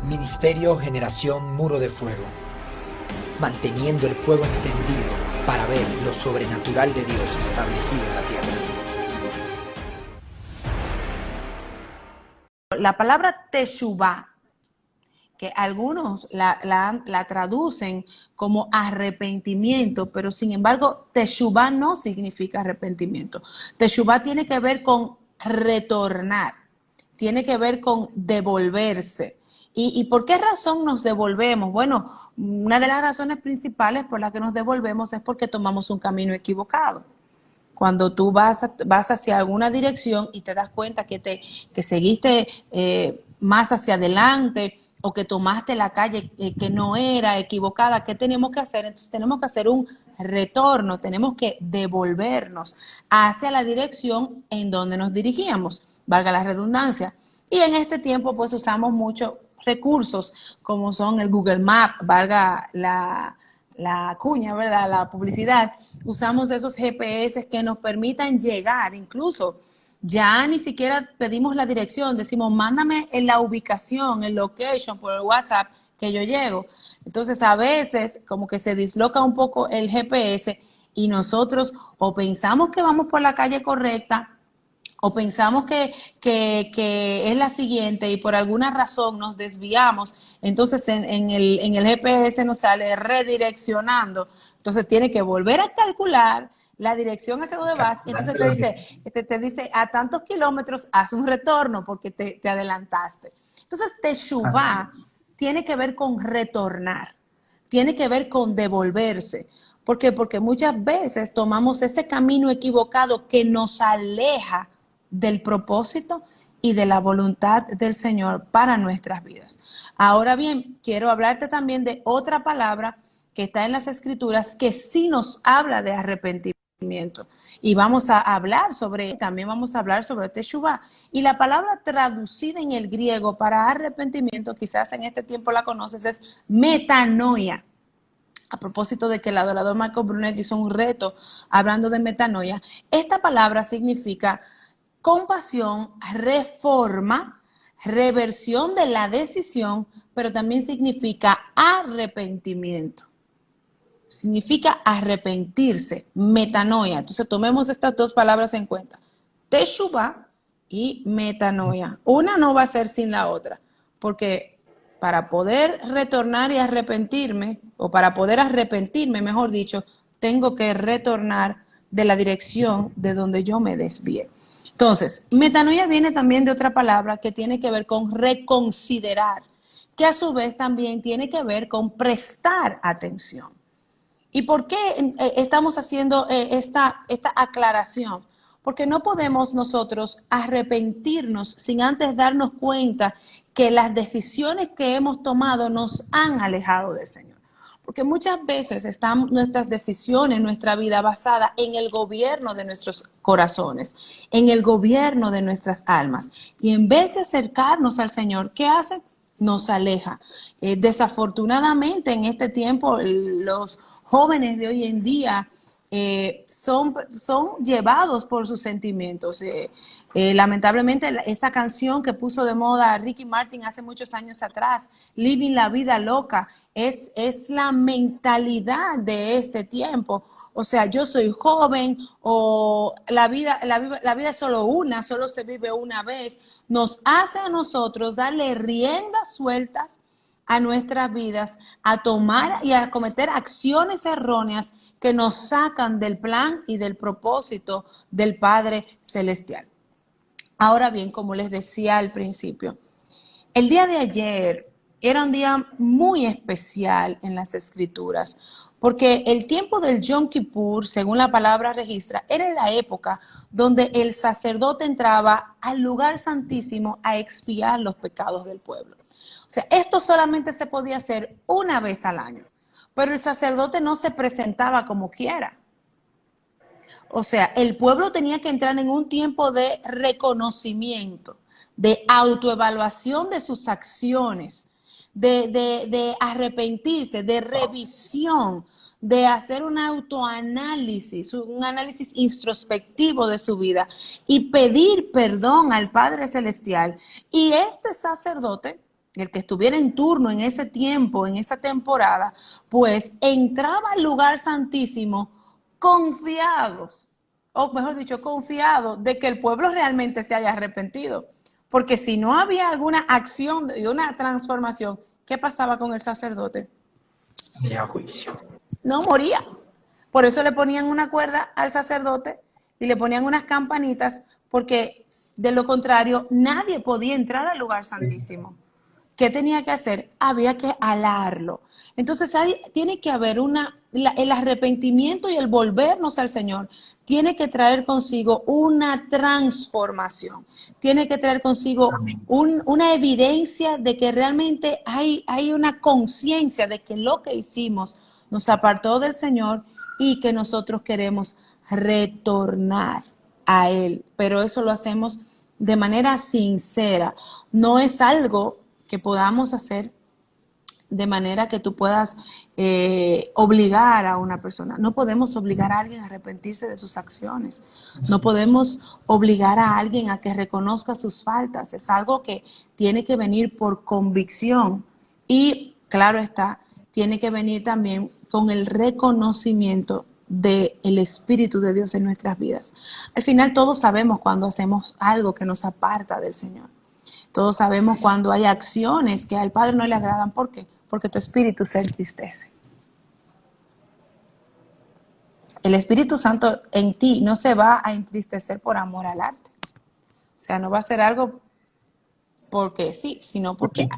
Ministerio Generación Muro de Fuego, manteniendo el fuego encendido para ver lo sobrenatural de Dios establecido en la tierra. La palabra teshuvá, que algunos la traducen como arrepentimiento, pero sin embargo teshuvá no significa arrepentimiento. Teshuvá tiene que ver con retornar, tiene que ver con devolverse. ¿Y por qué razón nos devolvemos? Bueno, una de las razones principales por las que nos devolvemos es porque tomamos un camino equivocado. Cuando tú vas hacia alguna dirección y te das cuenta que seguiste más hacia adelante o que tomaste la calle que no era equivocada, ¿qué tenemos que hacer? Entonces tenemos que hacer un retorno, tenemos que devolvernos hacia la dirección en donde nos dirigíamos, valga la redundancia. Y en este tiempo pues usamos muchos recursos como son el Google Maps, valga la cuña, ¿verdad? La publicidad, usamos esos GPS que nos permitan llegar, incluso ya ni siquiera pedimos la dirección, decimos, mándame en la ubicación, el location por el WhatsApp que yo llego. Entonces a veces como que se disloca un poco el GPS y nosotros o pensamos que vamos por la calle correcta o pensamos que es la siguiente y por alguna razón nos desviamos, entonces en el GPS nos sale redireccionando, entonces tiene que volver a calcular la dirección hacia donde vas, y entonces te dice a tantos kilómetros haz un retorno porque te adelantaste. Entonces teshuvá tiene que ver con retornar, tiene que ver con devolverse. ¿Por qué? Porque muchas veces tomamos ese camino equivocado que nos aleja del propósito y de la voluntad del Señor para nuestras vidas. Ahora bien, quiero hablarte también de otra palabra que está en las Escrituras que sí nos habla de arrepentimiento. Y vamos a hablar también vamos a hablar sobre teshuvá. Y la palabra traducida en el griego para arrepentimiento, quizás en este tiempo la conoces, es metanoia. A propósito de que el adorador Marco Brunet hizo un reto hablando de metanoia, esta palabra significa compasión, reforma, reversión de la decisión, pero también significa arrepentimiento. Significa arrepentirse, metanoia. Entonces tomemos estas dos palabras en cuenta, teshuvá y metanoia. Una no va a ser sin la otra, porque para poder retornar y arrepentirme, o para poder arrepentirme, mejor dicho, tengo que retornar de la dirección de donde yo me desvié. Entonces, metanoia viene también de otra palabra que tiene que ver con reconsiderar, que a su vez también tiene que ver con prestar atención. ¿Y por qué estamos haciendo esta aclaración? Porque no podemos nosotros arrepentirnos sin antes darnos cuenta que las decisiones que hemos tomado nos han alejado del Señor. Porque muchas veces están nuestras decisiones, nuestra vida basada en el gobierno de nuestros corazones, en el gobierno de nuestras almas. Y en vez de acercarnos al Señor, ¿qué hace? Nos aleja. Desafortunadamente en este tiempo los jóvenes de hoy en día son llevados por sus sentimientos. Lamentablemente esa canción que puso de moda Ricky Martin hace muchos años atrás, Living la Vida Loca, es la mentalidad de este tiempo. O sea, yo soy joven o la vida es solo una, solo se vive una vez. Nos hace a nosotros darle riendas sueltas a nuestras vidas, a tomar y a cometer acciones erróneas que nos sacan del plan y del propósito del Padre Celestial. Ahora bien, como les decía al principio, el día de ayer era un día muy especial en las Escrituras, porque el tiempo del Yom Kippur, según la palabra registra, era la época donde el sacerdote entraba al lugar santísimo a expiar los pecados del pueblo. O sea, esto solamente se podía hacer una vez al año, pero el sacerdote no se presentaba como quiera. O sea, el pueblo tenía que entrar en un tiempo de reconocimiento, de autoevaluación de sus acciones, de arrepentirse, de revisión, de hacer un autoanálisis, un análisis introspectivo de su vida y pedir perdón al Padre Celestial. Y este sacerdote el que estuviera en turno en ese tiempo, en esa temporada, pues entraba al lugar santísimo confiados, o mejor dicho, confiados de que el pueblo realmente se haya arrepentido. Porque si no había alguna acción y una transformación, ¿qué pasaba con el sacerdote? Mira, juicio. No moría. Por eso le ponían una cuerda al sacerdote y le ponían unas campanitas, porque de lo contrario nadie podía entrar al lugar santísimo. ¿Qué tenía que hacer? Había que alarlo. Entonces tiene que haber el arrepentimiento y el volvernos al Señor tiene que traer consigo una transformación. Tiene que traer consigo una evidencia de que realmente hay una conciencia de que lo que hicimos nos apartó del Señor y que nosotros queremos retornar a Él. Pero eso lo hacemos de manera sincera. No es algo que podamos hacer de manera que tú puedas obligar a una persona. No podemos obligar a alguien a arrepentirse de sus acciones. No podemos obligar a alguien a que reconozca sus faltas. Es algo que tiene que venir por convicción y, claro está, tiene que venir también con el reconocimiento del Espíritu de Dios en nuestras vidas. Al final todos sabemos cuando hacemos algo que nos aparta del Señor. Todos sabemos cuando hay acciones que al Padre no le agradan. ¿Por qué? Porque tu espíritu se entristece. El Espíritu Santo en ti no se va a entristecer por amor al arte. O sea, no va a ser algo porque sí, sino porque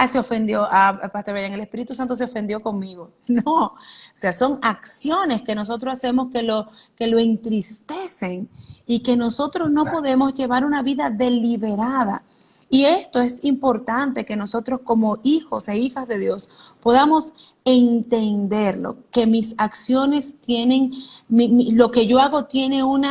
se ofendió a Pastor Brian, el Espíritu Santo se ofendió conmigo. No, o sea, son acciones que nosotros hacemos que lo entristecen y que nosotros no podemos llevar una vida deliberada. Y esto es importante que nosotros como hijos e hijas de Dios podamos entenderlo, que mis acciones tienen, lo que yo hago tiene un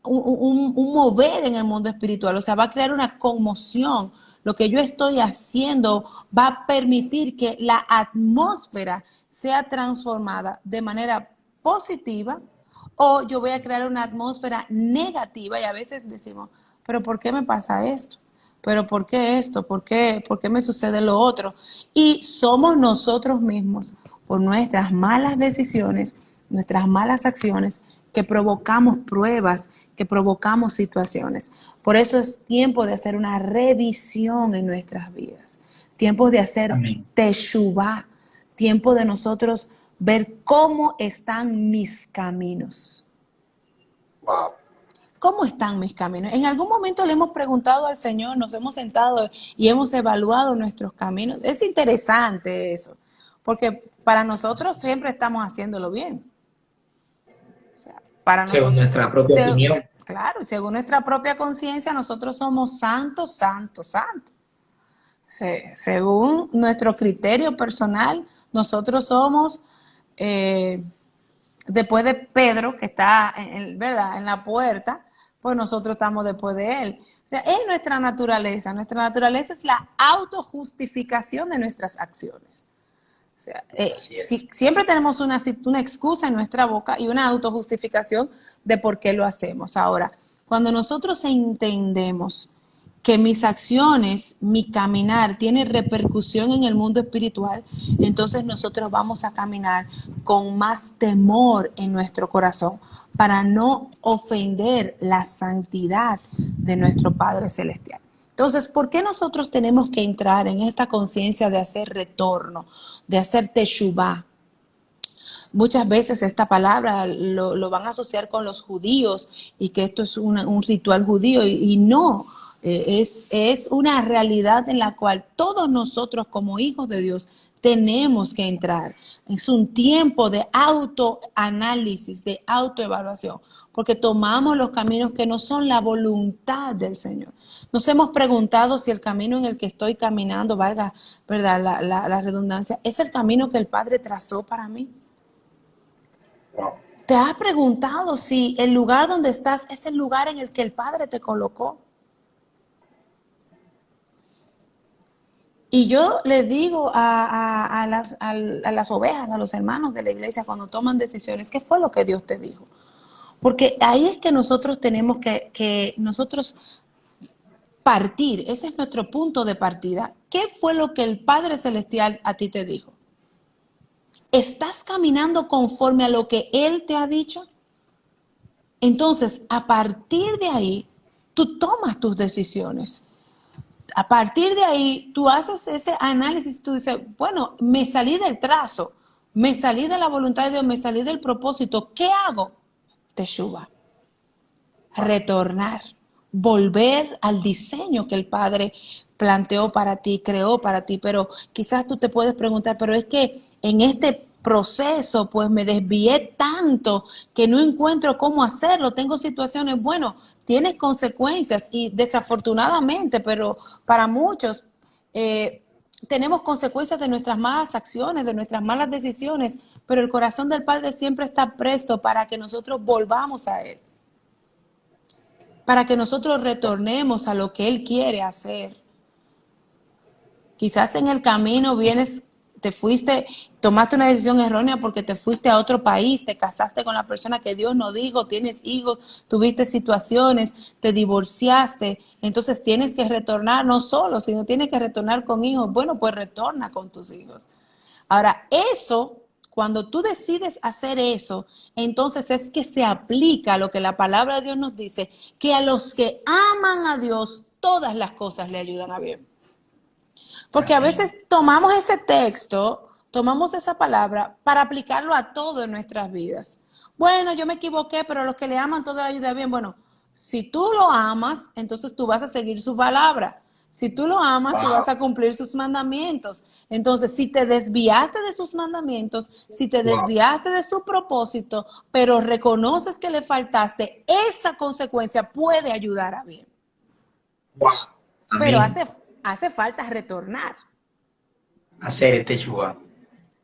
mover en el mundo espiritual, o sea, va a crear una conmoción. Lo que yo estoy haciendo va a permitir que la atmósfera sea transformada de manera positiva, o yo voy a crear una atmósfera negativa y a veces decimos, pero ¿por qué me pasa esto? ¿Pero por qué esto? ¿Por qué me sucede lo otro? Y somos nosotros mismos, por nuestras malas decisiones, nuestras malas acciones, que provocamos pruebas, que provocamos situaciones. Por eso es tiempo de hacer una revisión en nuestras vidas. Tiempo de hacer teshuvá. Tiempo de nosotros ver cómo están mis caminos. Wow. ¿Cómo están mis caminos? En algún momento le hemos preguntado al Señor, nos hemos sentado y hemos evaluado nuestros caminos. Es interesante eso, porque para nosotros siempre estamos haciéndolo bien. O sea, para nosotros, según nuestra propia opinión. Claro, y según nuestra propia conciencia, nosotros somos santos, santos, santos. Según nuestro criterio personal, nosotros somos, después de Pedro, que está ¿verdad?, en la puerta, pues nosotros estamos después de él. O sea, es nuestra naturaleza. Nuestra naturaleza es la autojustificación de nuestras acciones. O sea, siempre tenemos una excusa en nuestra boca y una autojustificación de por qué lo hacemos. Ahora, cuando nosotros entendemos que mis acciones, mi caminar tiene repercusión en el mundo espiritual, entonces nosotros vamos a caminar con más temor en nuestro corazón para no ofender la santidad de nuestro Padre Celestial. Entonces, ¿por qué nosotros tenemos que entrar en esta conciencia de hacer retorno, de hacer teshuvá? Muchas veces esta palabra lo van a asociar con los judíos y que esto es un ritual judío y no. Es una realidad en la cual todos nosotros como hijos de Dios tenemos que entrar. Es un tiempo de autoanálisis, de autoevaluación, porque tomamos los caminos que no son la voluntad del Señor. Nos hemos preguntado si el camino en el que estoy caminando, valga, ¿verdad?, la redundancia, es el camino que el Padre trazó para mí. Wow. ¿Te has preguntado si el lugar donde estás es el lugar en el que el Padre te colocó? Y yo le digo a las ovejas, a los hermanos de la iglesia, cuando toman decisiones, ¿qué fue lo que Dios te dijo? Porque ahí es que nosotros tenemos que nosotros partir, ese es nuestro punto de partida. ¿qué fue lo que el Padre Celestial a ti te dijo? ¿Estás caminando conforme a lo que Él te ha dicho? Entonces, a partir de ahí, tú tomas tus decisiones. A partir de ahí, tú haces ese análisis, tú dices, bueno, me salí del trazo, me salí de la voluntad de Dios, me salí del propósito, ¿qué hago? Teshuvah. Retornar, volver al diseño que el Padre planteó para ti, creó para ti, pero quizás tú te puedes preguntar, pero es que en este proceso pues me desvié tanto que no encuentro cómo hacerlo, tengo situaciones, bueno, tienes consecuencias y desafortunadamente, pero para muchos tenemos consecuencias de nuestras malas acciones, de nuestras malas decisiones, pero el corazón del Padre siempre está presto para que nosotros volvamos a Él, para que nosotros retornemos a lo que Él quiere hacer. Quizás en el camino te fuiste, tomaste una decisión errónea porque te fuiste a otro país, te casaste con la persona que Dios no dijo, tienes hijos, tuviste situaciones, te divorciaste, entonces tienes que retornar no solo, sino tienes que retornar con hijos. Bueno, pues retorna con tus hijos. Ahora, eso, cuando tú decides hacer eso, entonces es que se aplica lo que la palabra de Dios nos dice, que a los que aman a Dios, todas las cosas le ayudan a bien. Porque a veces tomamos ese texto, tomamos esa palabra para aplicarlo a todo en nuestras vidas. Bueno, yo me equivoqué, pero a los que le aman todo le ayuda bien. Bueno, si tú lo amas, entonces tú vas a seguir su palabra. Si tú lo amas, tú vas a cumplir sus mandamientos. Entonces, si te desviaste de sus mandamientos, si te desviaste de su propósito, pero reconoces que le faltaste, esa consecuencia puede ayudar a bien. Pero hace falta retornar. Hacer Teshuvah.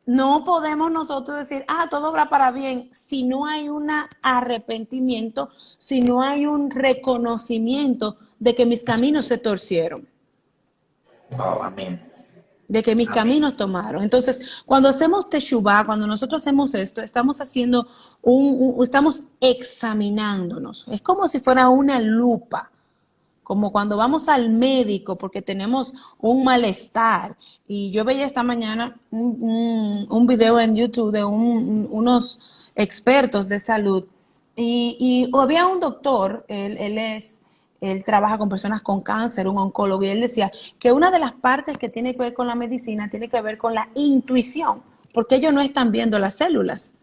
No podemos nosotros decir, todo obra para bien, si no hay un arrepentimiento, si no hay un reconocimiento de que mis caminos se torcieron. Amén. De que mis caminos tomaron. Entonces, cuando hacemos Teshuvah, cuando nosotros hacemos esto, estamos haciendo estamos examinándonos. Es como si fuera una lupa. Como cuando vamos al médico porque tenemos un malestar. Y yo veía esta mañana un video en YouTube de unos expertos de salud. Y había un doctor, él trabaja con personas con cáncer, un oncólogo, y él decía que una de las partes que tiene que ver con la medicina tiene que ver con la intuición, porque ellos no están viendo las células.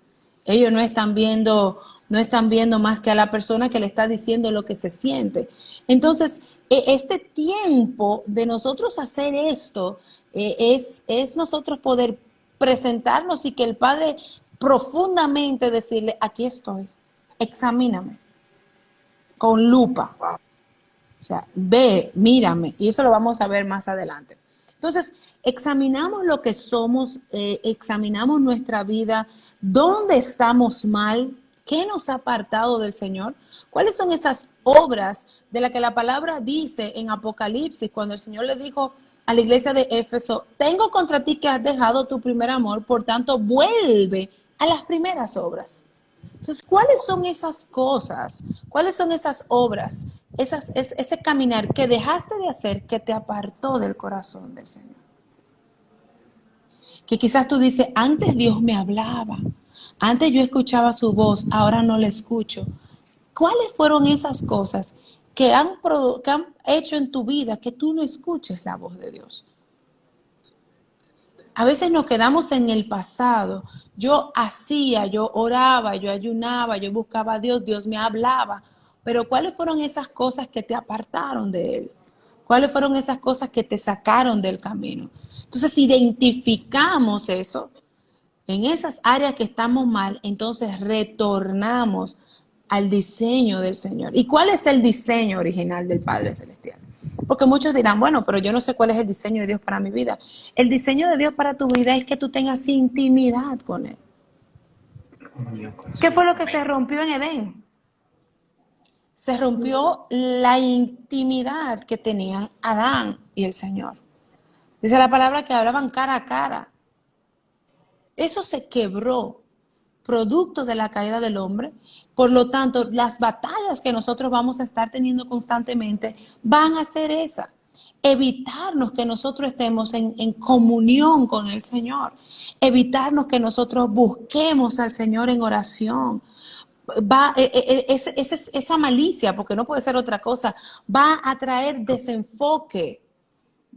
Ellos no están viendo más que a la persona que le está diciendo lo que se siente. Entonces, este tiempo de nosotros hacer esto es nosotros poder presentarnos y que el Padre profundamente decirle, aquí estoy, examíname con lupa. O sea, ve, mírame, y eso lo vamos a ver más adelante. Entonces, examinamos lo que somos, examinamos nuestra vida, dónde estamos mal, qué nos ha apartado del Señor, cuáles son esas obras de las que la palabra dice en Apocalipsis, cuando el Señor le dijo a la iglesia de Éfeso, tengo contra ti que has dejado tu primer amor, por tanto, vuelve a las primeras obras. Entonces, ¿cuáles son esas cosas? ¿Cuáles son esas obras? Ese caminar que dejaste de hacer que te apartó del corazón del Señor. Que quizás tú dices, antes Dios me hablaba, antes yo escuchaba su voz, ahora no la escucho. ¿Cuáles fueron esas cosas que han hecho en tu vida que tú no escuches la voz de Dios? A veces nos quedamos en el pasado. Yo oraba, yo ayunaba, yo buscaba a Dios, Dios me hablaba. Pero ¿cuáles fueron esas cosas que te apartaron de Él? ¿Cuáles fueron esas cosas que te sacaron del camino? Entonces, si identificamos eso, en esas áreas que estamos mal, entonces retornamos al diseño del Señor. ¿Y cuál es el diseño original del Padre Celestial? Porque muchos dirán, bueno, pero yo no sé cuál es el diseño de Dios para mi vida. El diseño de Dios para tu vida es que tú tengas intimidad con Él. ¿Qué fue lo que se rompió en Edén? Se rompió la intimidad que tenían Adán y el Señor. Dice la palabra que hablaban cara a cara. Eso se quebró, producto de la caída del hombre. Por lo tanto, las batallas que nosotros vamos a estar teniendo constantemente van a ser esas. evitarnos que nosotros estemos en comunión con el Señor, evitarnos que nosotros busquemos al Señor en oración. Esa malicia, porque no puede ser otra cosa, va a traer desenfoque,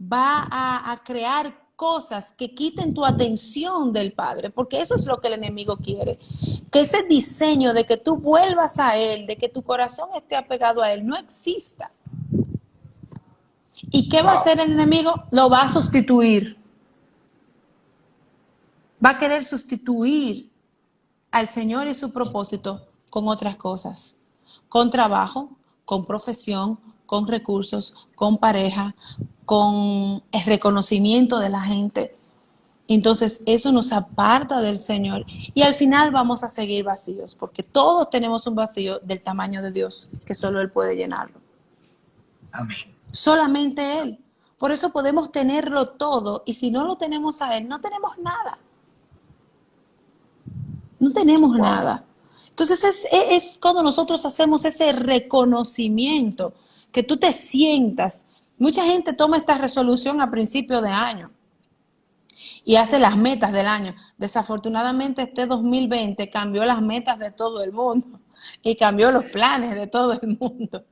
va a crear cosas que quiten tu atención del Padre, porque eso es lo que el enemigo quiere, que ese diseño de que tú vuelvas a Él, de que tu corazón esté apegado a Él, no exista. ¿Y qué va a hacer el enemigo? Lo va a sustituir. Va a querer sustituir al Señor y su propósito con otras cosas. Con trabajo, con profesión, con recursos, con pareja, con el reconocimiento de la gente. Entonces eso nos aparta del Señor y al final vamos a seguir vacíos, porque todos tenemos un vacío del tamaño de Dios, que solo Él puede llenarlo. Amén. Solamente Él. Por eso podemos tenerlo todo y si no lo tenemos a Él, no tenemos nada. No tenemos nada. Entonces es cuando nosotros hacemos ese reconocimiento, que tú te sientas. Mucha gente toma esta resolución a principio de año y hace las metas del año. Desafortunadamente este 2020 cambió las metas de todo el mundo y cambió los planes de todo el mundo.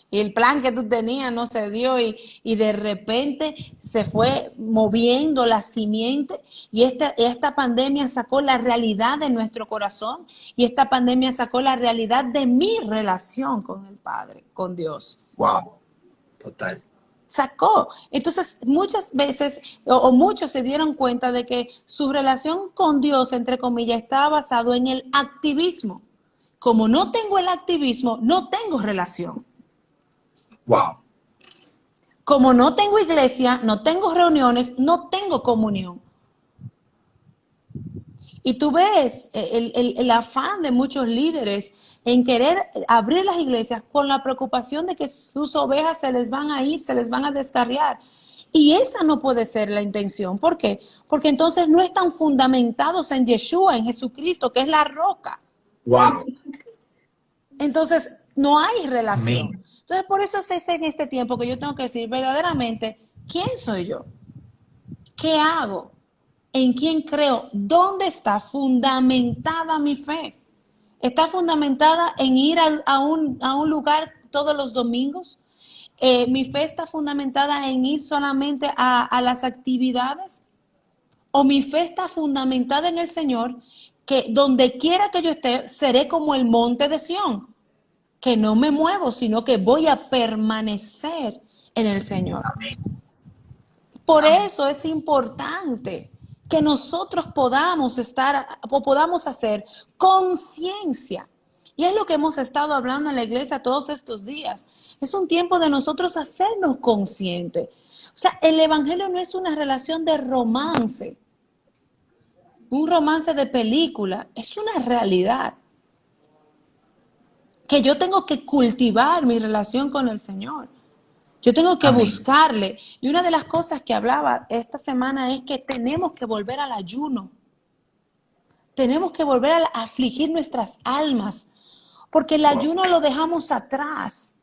Y el plan que tú tenías no se dio y de repente se fue moviendo la simiente y esta pandemia sacó la realidad de nuestro corazón y esta pandemia sacó la realidad de mi relación con el Padre, con Dios. Wow, total. Sacó. Entonces muchas veces o muchos se dieron cuenta de que su relación con Dios, entre comillas, estaba basado en el activismo. Como no tengo el activismo, no tengo relación. Wow. Como no tengo iglesia, no tengo reuniones, no tengo comunión. Y tú ves el afán de muchos líderes en querer abrir las iglesias con la preocupación de que sus ovejas se les van a ir, se les van a descarriar. Y esa no puede ser la intención. ¿Por qué? Porque entonces no están fundamentados en Yeshua, en Jesucristo, que es la roca. Wow. Entonces no hay relación. Amén. Entonces, por eso es en este tiempo que yo tengo que decir verdaderamente, ¿quién soy yo? ¿Qué hago? ¿En quién creo? ¿Dónde está fundamentada mi fe? ¿Está fundamentada en ir a un lugar todos los domingos? ¿Mi fe está fundamentada en ir solamente a las actividades? ¿O mi fe está fundamentada en el Señor, que donde quiera que yo esté, seré como el monte de Sión? Que no me muevo, sino que voy a permanecer en el Señor. Por eso es importante que nosotros podamos hacer conciencia. Y es lo que hemos estado hablando en la iglesia todos estos días. Es un tiempo de nosotros hacernos conscientes. O sea, el evangelio no es una relación de romance, un romance de película, es una realidad. Que yo tengo que cultivar mi relación con el Señor. Yo tengo que buscarle. Y una de las cosas que hablaba esta semana es que tenemos que volver al ayuno. Tenemos que volver a afligir nuestras almas. Porque el ayuno lo dejamos atrás.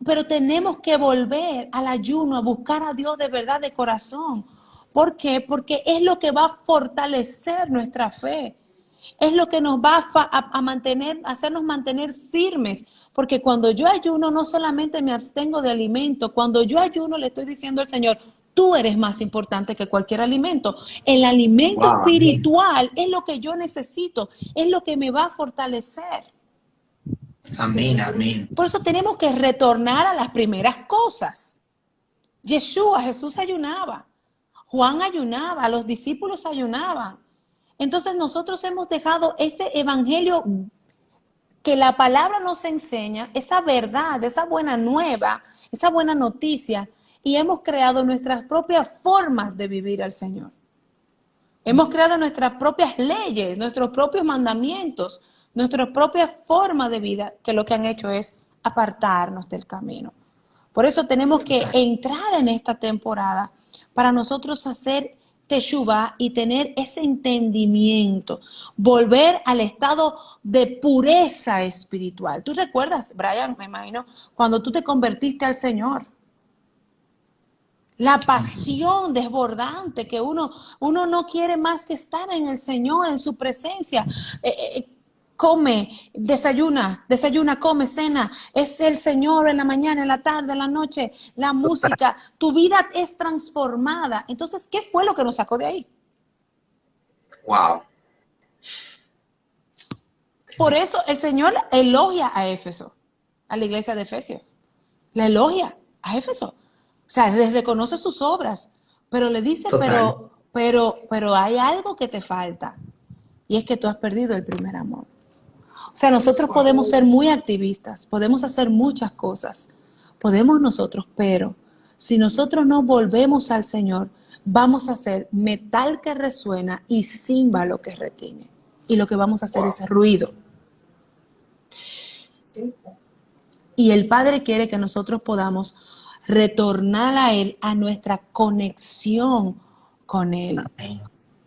Pero tenemos que volver al ayuno, a buscar a Dios de verdad, de corazón. ¿Por qué? Porque es lo que va a fortalecer nuestra fe. Es lo que nos va a hacernos mantener firmes, porque cuando yo ayuno no solamente me abstengo de alimento, cuando yo ayuno le estoy diciendo al Señor, tú eres más importante que cualquier alimento. El alimento espiritual es lo que yo necesito, es lo que me va a fortalecer. Amén, amén. Por eso tenemos que retornar a las primeras cosas. Jesús ayunaba, Juan ayunaba, los discípulos ayunaban. Entonces nosotros hemos dejado ese evangelio que la palabra nos enseña, esa verdad, esa buena nueva, esa buena noticia, y hemos creado nuestras propias formas de vivir al Señor. Hemos creado nuestras propias leyes, nuestros propios mandamientos, nuestra propia forma de vida, que lo que han hecho es apartarnos del camino. Por eso tenemos que entrar en esta temporada para nosotros hacer Teshuvah y tener ese entendimiento, volver al estado de pureza espiritual. ¿Tú recuerdas, Brian, me imagino, cuando tú te convertiste al Señor? La pasión desbordante que uno no quiere más que estar en el Señor, en su presencia. Come, desayuna, come, cena. Es el Señor en la mañana, en la tarde, en la noche, la música. Tu vida es transformada. Entonces, ¿qué fue lo que nos sacó de ahí? Wow. Por eso el Señor elogia a Éfeso, a la iglesia de Efesios. La elogia a Éfeso. O sea, les reconoce sus obras, pero le dice, pero hay algo que te falta. Y es que tú has perdido el primer amor. O sea, nosotros podemos ser muy activistas, podemos hacer muchas cosas, podemos nosotros, pero si nosotros no volvemos al Señor, vamos a ser metal que resuena y címbalo que retiñe. Y lo que vamos a hacer es ruido. Y el Padre quiere que nosotros podamos retornar a Él, a nuestra conexión con Él.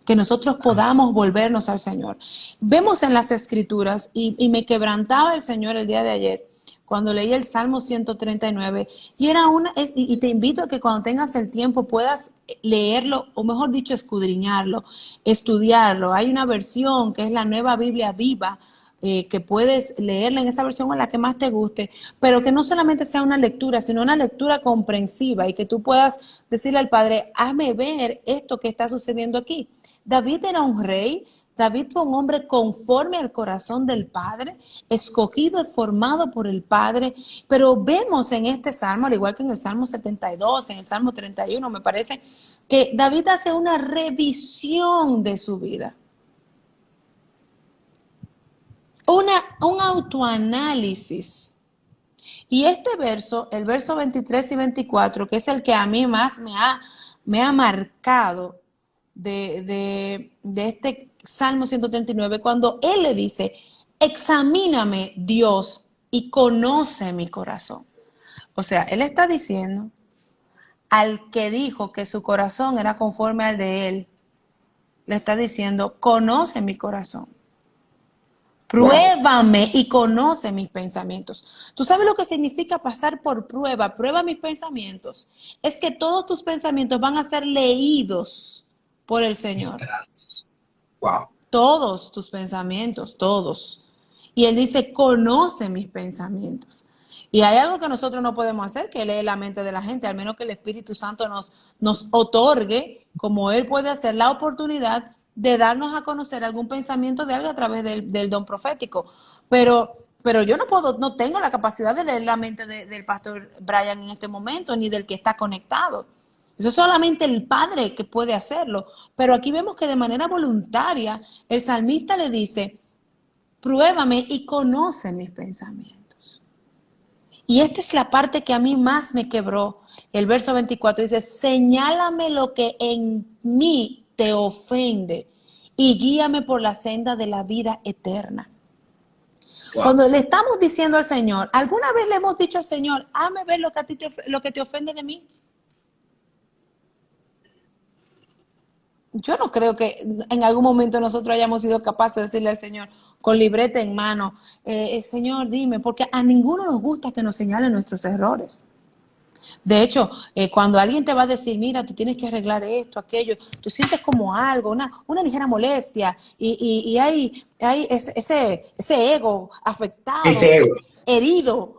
Que nosotros podamos volvernos al Señor. Vemos en las Escrituras, y me quebrantaba el Señor el día de ayer, cuando leí el Salmo 139, y te invito a que cuando tengas el tiempo puedas leerlo, o mejor dicho, escudriñarlo, estudiarlo. Hay una versión que es la Nueva Biblia Viva, que puedes leerla en esa versión en la que más te guste, pero que no solamente sea una lectura, sino una lectura comprensiva y que tú puedas decirle al Padre, hazme ver esto que está sucediendo aquí. David era un rey, David fue un hombre conforme al corazón del Padre, escogido y formado por el Padre, pero vemos en este Salmo, al igual que en el Salmo 72, en el Salmo 31, me parece, que David hace una revisión de su vida. Un autoanálisis. Y este verso, el verso 23 y 24, que es el que a mí más me ha marcado de este Salmo 139, cuando él le dice, examíname, Dios, y conoce mi corazón. O sea, él está diciendo al que dijo que su corazón era conforme al de él, le está diciendo, conoce mi corazón. Pruébame y conoce mis pensamientos. ¿Tú sabes lo que significa pasar por prueba? Prueba mis pensamientos. Es que todos tus pensamientos van a ser leídos por el Señor. Wow. Todos tus pensamientos, todos. Y Él dice, conoce mis pensamientos. Y hay algo que nosotros no podemos hacer, que lee la mente de la gente, al menos que el Espíritu Santo nos otorgue, como Él puede hacer, la oportunidad de darnos a conocer algún pensamiento de algo a través del don profético. Pero yo no tengo la capacidad de leer la mente del pastor Brian en este momento, ni del que está conectado. Eso es solamente el Padre que puede hacerlo. Pero aquí vemos que de manera voluntaria el salmista le dice, pruébame y conoce mis pensamientos. Y esta es la parte que a mí más me quebró. El verso 24 dice, señálame lo que en mí te ofende y guíame por la senda de la vida eterna. Wow. Cuando le estamos diciendo al Señor, ¿alguna vez le hemos dicho al Señor, hazme ver lo que te ofende de mí? Yo no creo que en algún momento nosotros hayamos sido capaces de decirle al Señor, con libreta en mano, Señor, dime, porque a ninguno nos gusta que nos señalen nuestros errores. De hecho, cuando alguien te va a decir, mira, tú tienes que arreglar esto, aquello, tú sientes como algo, una ligera molestia y hay ese ego afectado, herido,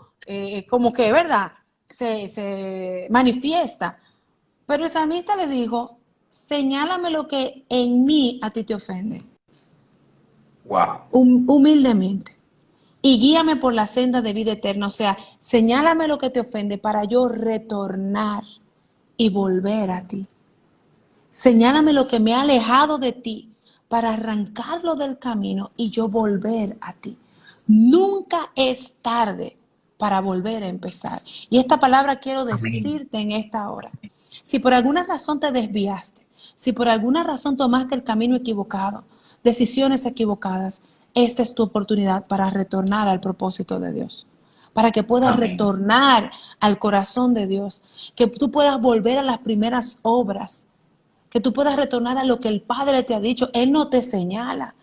como que, ¿verdad? Se manifiesta. Pero el salmista le dijo, señálame lo que en mí a ti te ofende. Wow. Humildemente. Y guíame por la senda de vida eterna. O sea, señálame lo que te ofende para yo retornar y volver a ti. Señálame lo que me ha alejado de ti para arrancarlo del camino y yo volver a ti. Nunca es tarde para volver a empezar. Y esta palabra quiero decirte en esta hora. Si por alguna razón te desviaste, si por alguna razón tomaste el camino equivocado, decisiones equivocadas, esta es tu oportunidad para retornar al propósito de Dios, para que puedas retornar al corazón de Dios, que tú puedas volver a las primeras obras, que tú puedas retornar a lo que el Padre te ha dicho. Él no te señala,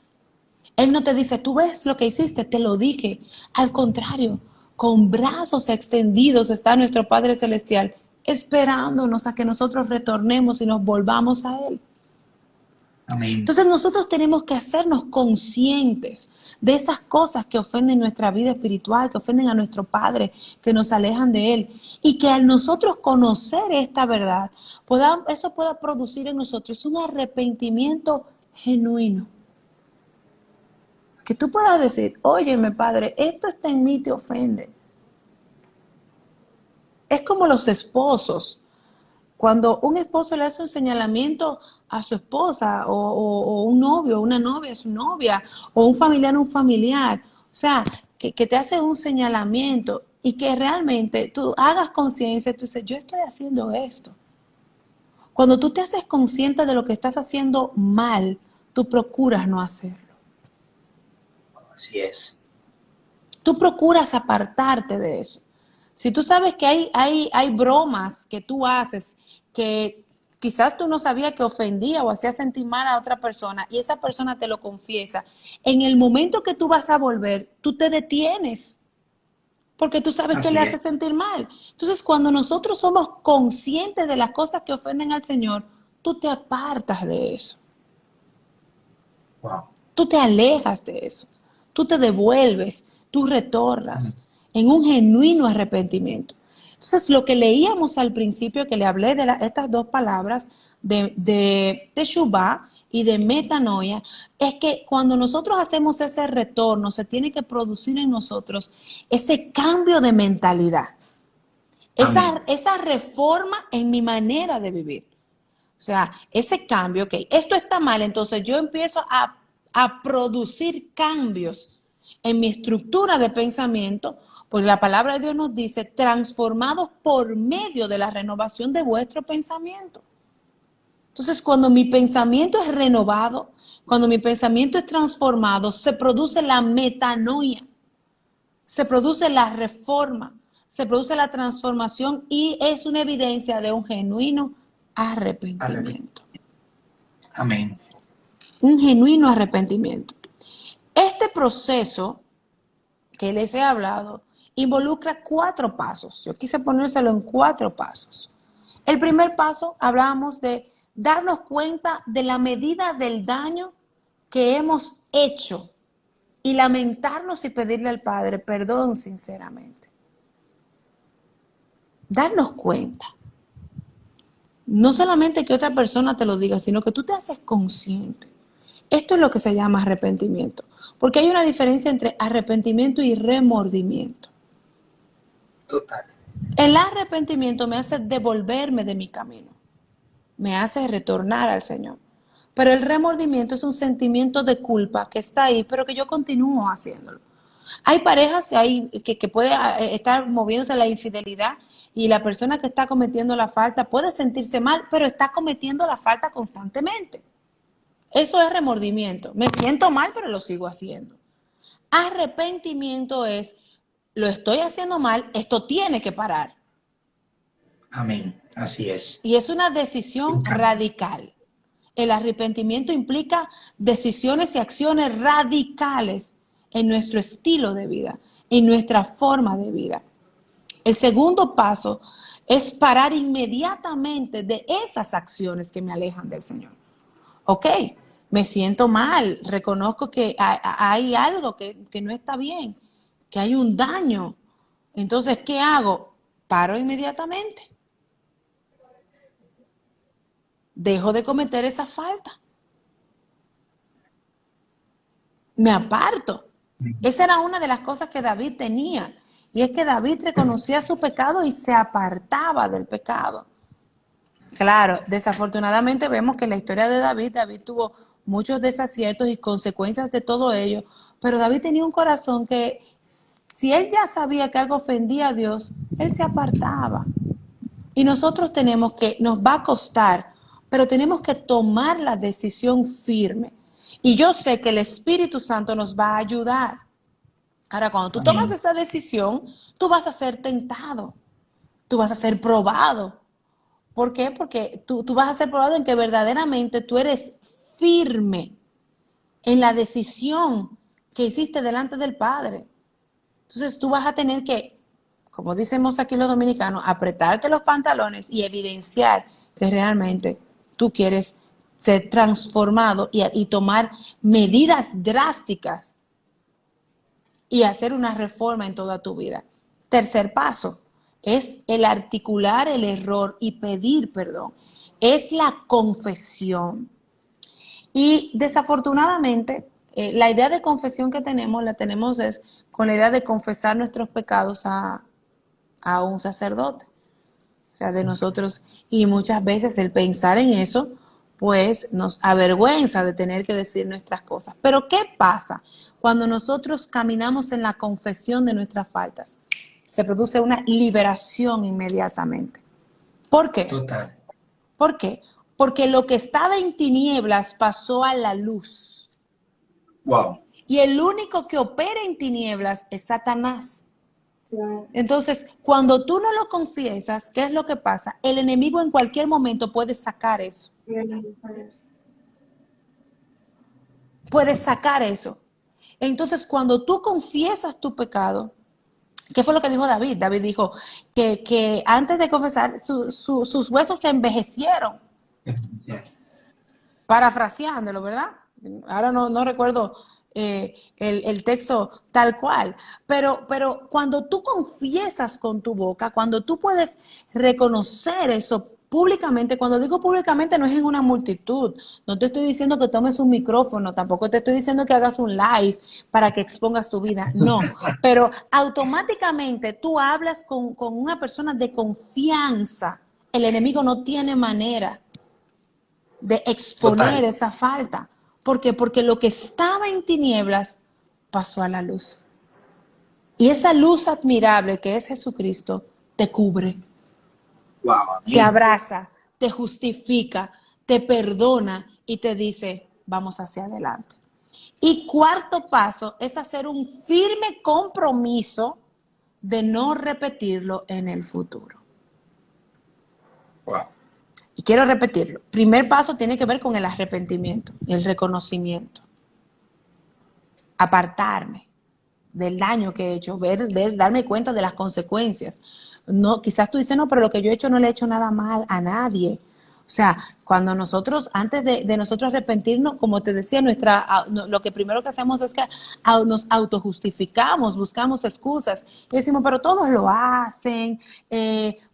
Él no te dice, tú ves lo que hiciste, te lo dije. Al contrario, con brazos extendidos está nuestro Padre Celestial esperándonos a que nosotros retornemos y nos volvamos a Él. Amén. Entonces nosotros tenemos que hacernos conscientes de esas cosas que ofenden nuestra vida espiritual, que ofenden a nuestro Padre, que nos alejan de Él. Y que al nosotros conocer esta verdad, eso pueda producir en nosotros un arrepentimiento genuino. Que tú puedas decir, óyeme Padre, esto está en mí, te ofende. Es como los esposos. Cuando un esposo le hace un señalamiento a su esposa o un novio, una novia a su novia, o un familiar a un familiar, o sea, que te hace un señalamiento y que realmente tú hagas conciencia, tú dices, yo estoy haciendo esto. Cuando tú te haces consciente de lo que estás haciendo mal, tú procuras no hacerlo. Así es. Tú procuras apartarte de eso. Si tú sabes que hay bromas que tú haces que quizás tú no sabías que ofendía o hacía sentir mal a otra persona y esa persona te lo confiesa, en el momento que tú vas a volver, tú te detienes porque tú sabes que Así le es. hace sentir mal. Entonces, cuando nosotros somos conscientes de las cosas que ofenden al Señor, tú te apartas de eso. Wow. Tú te alejas de eso. Tú te devuelves, tú retornas en un genuino arrepentimiento. Entonces, lo que leíamos al principio, que le hablé de estas dos palabras, de teshuvá y de metanoia, es que cuando nosotros hacemos ese retorno, se tiene que producir en nosotros ese cambio de mentalidad, esa reforma en mi manera de vivir. O sea, ese cambio, ok, esto está mal, entonces yo empiezo a producir cambios en mi estructura de pensamiento, porque la palabra de Dios nos dice, transformados por medio de la renovación de vuestro pensamiento. Entonces, cuando mi pensamiento es renovado, cuando mi pensamiento es transformado, se produce la metanoia, se produce la reforma, se produce la transformación y es una evidencia de un genuino arrepentimiento. Amén. Un genuino arrepentimiento. Este proceso que les he hablado involucra 4 pasos. Yo quise ponérselo en 4 pasos. El primer paso, hablábamos de darnos cuenta de la medida del daño que hemos hecho y lamentarnos y pedirle al Padre perdón sinceramente. Darnos cuenta. No solamente que otra persona te lo diga, sino que tú te haces consciente. Esto es lo que se llama arrepentimiento, porque hay una diferencia entre arrepentimiento y remordimiento. Total. El arrepentimiento me hace devolverme de mi camino, me hace retornar al Señor. Pero el remordimiento es un sentimiento de culpa que está ahí, pero que yo continúo haciéndolo. Hay parejas que puede estar moviéndose la infidelidad y la persona que está cometiendo la falta puede sentirse mal, pero está cometiendo la falta constantemente. Eso es remordimiento. Me siento mal, pero lo sigo haciendo. Arrepentimiento es, lo estoy haciendo mal, esto tiene que parar. Amén. Así es. Y es una decisión radical. El arrepentimiento implica decisiones y acciones radicales en nuestro estilo de vida, en nuestra forma de vida. El segundo paso es parar inmediatamente de esas acciones que me alejan del Señor. Ok, me siento mal, reconozco que hay algo que no está bien, que hay un daño. Entonces, ¿qué hago? Paro inmediatamente. Dejo de cometer esa falta. Me aparto. Esa era una de las cosas que David tenía. Y es que David reconocía su pecado y se apartaba del pecado. Claro, desafortunadamente vemos que en la historia de David tuvo muchos desaciertos y consecuencias de todo ello. Pero David tenía un corazón que, si él ya sabía que algo ofendía a Dios, él se apartaba. Y nosotros nos va a costar, pero tenemos que tomar la decisión firme. Y yo sé que el Espíritu Santo nos va a ayudar. Ahora, cuando tú tomas esa decisión, tú vas a ser tentado, tú vas a ser probado. ¿Por qué? Porque tú vas a ser probado en que verdaderamente tú eres firme en la decisión que hiciste delante del Padre. Entonces tú vas a tener que como decimos aquí los dominicanos, apretarte los pantalones y evidenciar que realmente tú quieres ser transformado y tomar medidas drásticas y hacer una reforma en toda tu vida. Tercer paso es el articular el error y pedir perdón. Es la confesión. Y desafortunadamente, la idea de confesión que la tenemos es con la idea de confesar nuestros pecados a un sacerdote. O sea, de nosotros, y muchas veces el pensar en eso, pues nos avergüenza de tener que decir nuestras cosas. Pero ¿qué pasa cuando nosotros caminamos en la confesión de nuestras faltas? Se produce una liberación inmediatamente. ¿Por qué? Total. ¿Por qué? Porque lo que estaba en tinieblas pasó a la luz. Wow. Y el único que opera en tinieblas es Satanás. Entonces, cuando tú no lo confiesas, ¿qué es lo que pasa? El enemigo en cualquier momento puede sacar eso. Puede sacar eso. Entonces, cuando tú confiesas tu pecado, ¿qué fue lo que dijo David? David dijo que antes de confesar, sus huesos se envejecieron. Parafraseándolo, ¿verdad? Ahora no recuerdo el texto tal cual, pero cuando tú confiesas con tu boca, cuando tú puedes reconocer eso públicamente, cuando digo públicamente no es en una multitud, no te estoy diciendo que tomes un micrófono, tampoco te estoy diciendo que hagas un live para que expongas tu vida, no, pero automáticamente tú hablas con una persona de confianza, el enemigo no tiene manera de exponer Total. esa falta. ¿Por qué? Porque lo que estaba en tinieblas pasó a la luz. Y esa luz admirable que es Jesucristo te cubre, Wow, te amén. abraza, te justifica, te perdona y te dice, vamos hacia adelante. Y cuarto paso es hacer un firme compromiso de no repetirlo en el futuro. Wow. Y quiero repetirlo. Primer paso tiene que ver con el arrepentimiento, el reconocimiento. Apartarme del daño que he hecho, darme cuenta de las consecuencias. No, quizás tú dices, no, pero lo que yo he hecho no le he hecho nada mal a nadie. O sea, cuando nosotros, antes de nosotros arrepentirnos, como te decía, lo que primero que hacemos es que nos autojustificamos, buscamos excusas y decimos, pero todos lo hacen,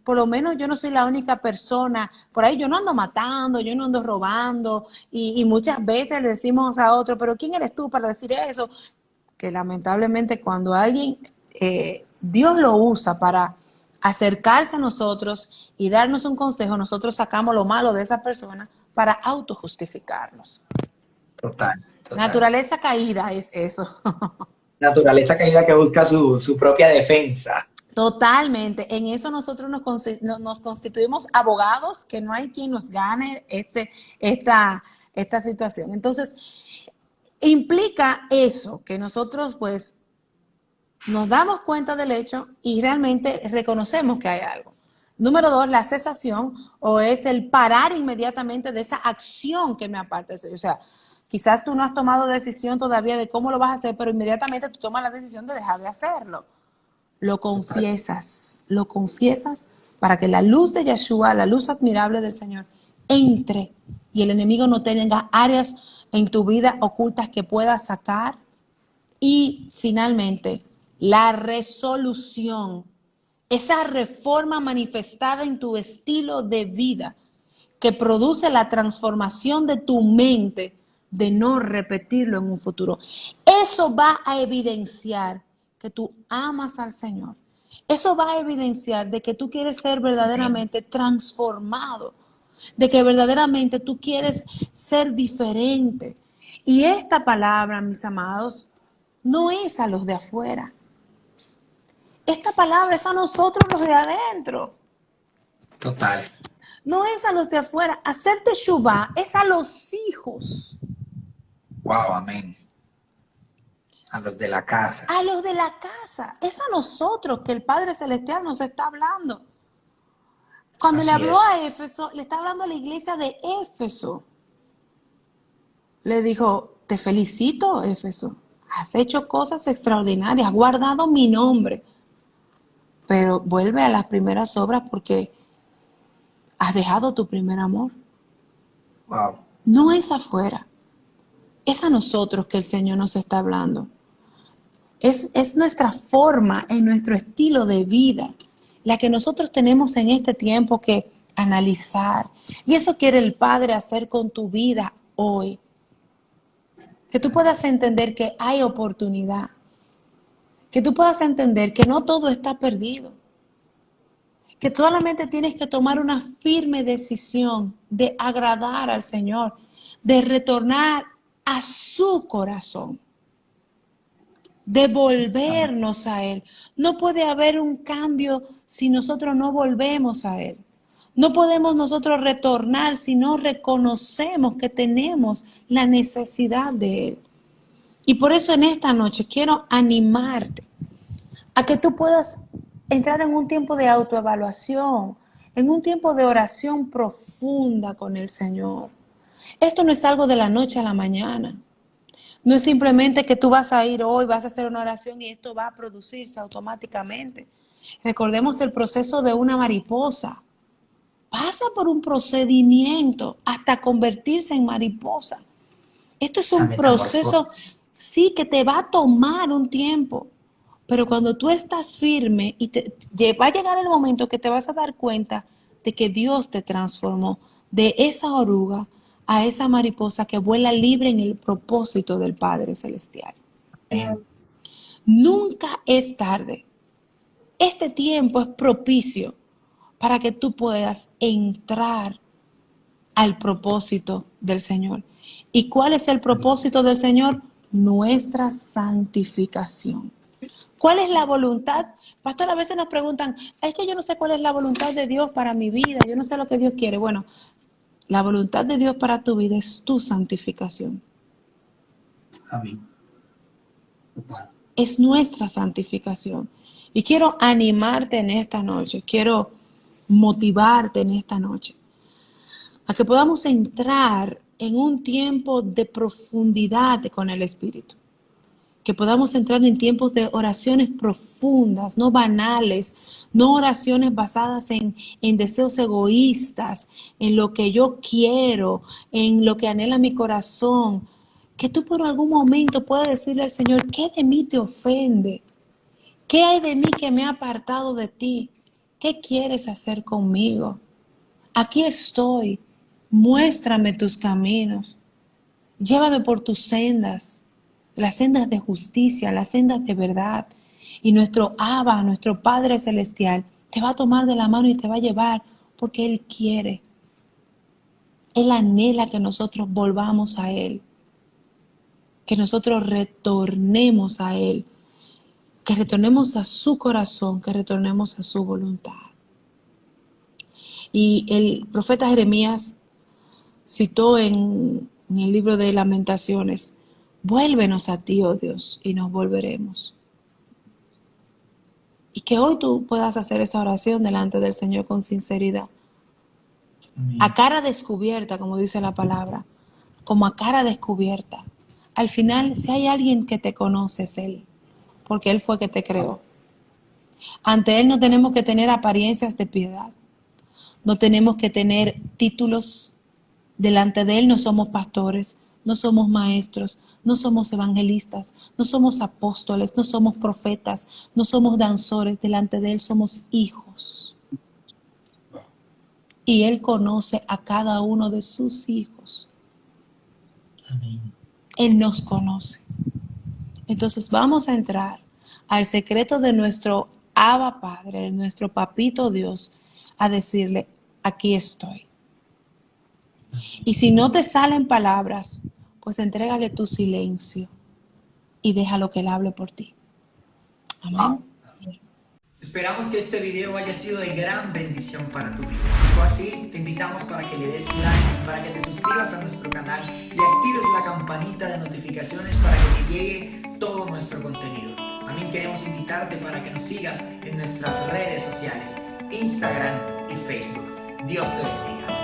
por lo menos yo no soy la única persona, por ahí yo no ando matando, yo no ando robando y muchas veces le decimos a otro, pero ¿quién eres tú para decir eso? Que lamentablemente cuando alguien, Dios lo usa para acercarse a nosotros y darnos un consejo, nosotros sacamos lo malo de esa persona para autojustificarnos. Total. Naturaleza caída es eso. Naturaleza caída que busca su propia defensa. Totalmente. En eso nosotros nos constituimos abogados, que no hay quien nos gane esta situación. Entonces, implica eso, que nosotros pues nos damos cuenta del hecho y realmente reconocemos que hay algo. Número 2, la cesación o es el parar inmediatamente de esa acción que me aparta. O sea, quizás tú no has tomado decisión todavía de cómo lo vas a hacer, pero inmediatamente tú tomas la decisión de dejar de hacerlo. Lo confiesas para que la luz de Yeshua, la luz admirable del Señor, entre y el enemigo no tenga áreas en tu vida ocultas que pueda sacar. Y finalmente, la resolución, esa reforma manifestada en tu estilo de vida que produce la transformación de tu mente de no repetirlo en un futuro. Eso va a evidenciar que tú amas al Señor. Eso va a evidenciar de que tú quieres ser verdaderamente transformado, de que verdaderamente tú quieres ser diferente. Y esta palabra, mis amados, no es a los de afuera. Esta palabra es a nosotros los de adentro. Total. No es a los de afuera. Hacer teshuvá es a los hijos. Wow, amén. A los de la casa. A los de la casa. Es a nosotros que el Padre Celestial nos está hablando. Cuando Así le habló es. a Éfeso, le está hablando a la iglesia de Éfeso. Le dijo, te felicito, Éfeso. Has hecho cosas extraordinarias, has guardado mi nombre. pero vuelve a las primeras obras porque has dejado tu primer amor. Wow. No es afuera, es a nosotros que el Señor nos está hablando. Es nuestra forma, es nuestro estilo de vida, la que nosotros tenemos en este tiempo que analizar. Y eso quiere el Padre hacer con tu vida hoy. Que tú puedas entender que hay oportunidad. Que tú puedas entender que no todo está perdido. Que solamente tienes que tomar una firme decisión de agradar al Señor, de retornar a su corazón, de volvernos a Él. No puede haber un cambio si nosotros no volvemos a Él. No podemos nosotros retornar si no reconocemos que tenemos la necesidad de Él. Y por eso en esta noche quiero animarte a que tú puedas entrar en un tiempo de autoevaluación, en un tiempo de oración profunda con el Señor. Esto no es algo de la noche a la mañana. No es simplemente que tú vas a ir hoy, vas a hacer una oración y esto va a producirse automáticamente. Recordemos el proceso de una mariposa. Pasa por un procedimiento hasta convertirse en mariposa. Esto es un proceso, sí, que te va a tomar un tiempo. Pero cuando tú estás firme y va a llegar el momento que te vas a dar cuenta de que Dios te transformó de esa oruga a esa mariposa que vuela libre en el propósito del Padre Celestial. Nunca es tarde. Este tiempo es propicio para que tú puedas entrar al propósito del Señor. ¿Y cuál es el propósito del Señor? Nuestra santificación. ¿Cuál es la voluntad? Pastor, a veces nos preguntan, es que yo no sé cuál es la voluntad de Dios para mi vida, yo no sé lo que Dios quiere. Bueno, la voluntad de Dios para tu vida es tu santificación. Amén. Total. Es nuestra santificación. Y quiero animarte en esta noche, quiero motivarte en esta noche, a que podamos entrar en un tiempo de profundidad con el Espíritu. Que podamos entrar en tiempos de oraciones profundas, no banales, no oraciones basadas en deseos egoístas, en lo que yo quiero, en lo que anhela mi corazón. Que tú por algún momento puedas decirle al Señor, ¿qué de mí te ofende? ¿Qué hay de mí que me ha apartado de ti? ¿Qué quieres hacer conmigo? Aquí estoy, muéstrame tus caminos, llévame por tus sendas. Las sendas de justicia, las sendas de verdad. Y nuestro Abba, nuestro Padre Celestial, te va a tomar de la mano y te va a llevar porque Él quiere. Él anhela que nosotros volvamos a Él. Que nosotros retornemos a Él. Que retornemos a su corazón, que retornemos a su voluntad. Y el profeta Jeremías citó en el libro de Lamentaciones: vuélvenos a ti, oh Dios, y nos volveremos. Y que hoy tú puedas hacer esa oración delante del Señor con sinceridad. Amén. A cara descubierta, como dice la palabra, como a cara descubierta. Al final, si hay alguien que te conoce, es Él, porque Él fue que te creó. Ante Él no tenemos que tener apariencias de piedad. No tenemos que tener títulos. Delante de Él no somos pastores, no somos maestros, no somos evangelistas, no somos apóstoles, no somos profetas, no somos danzores. Delante de Él somos hijos. Y Él conoce a cada uno de sus hijos. Amén. Él nos conoce. Entonces vamos a entrar al secreto de nuestro Abba Padre, de nuestro Papito Dios, a decirle, aquí estoy. Y si no te salen palabras, pues entrégale tu silencio y déjalo que Él hable por ti. Amén. Wow. Esperamos que este video haya sido de gran bendición para tu vida. Si fue así, te invitamos para que le des like, para que te suscribas a nuestro canal y actives la campanita de notificaciones para que te llegue todo nuestro contenido. También queremos invitarte para que nos sigas en nuestras redes sociales, Instagram y Facebook. Dios te bendiga.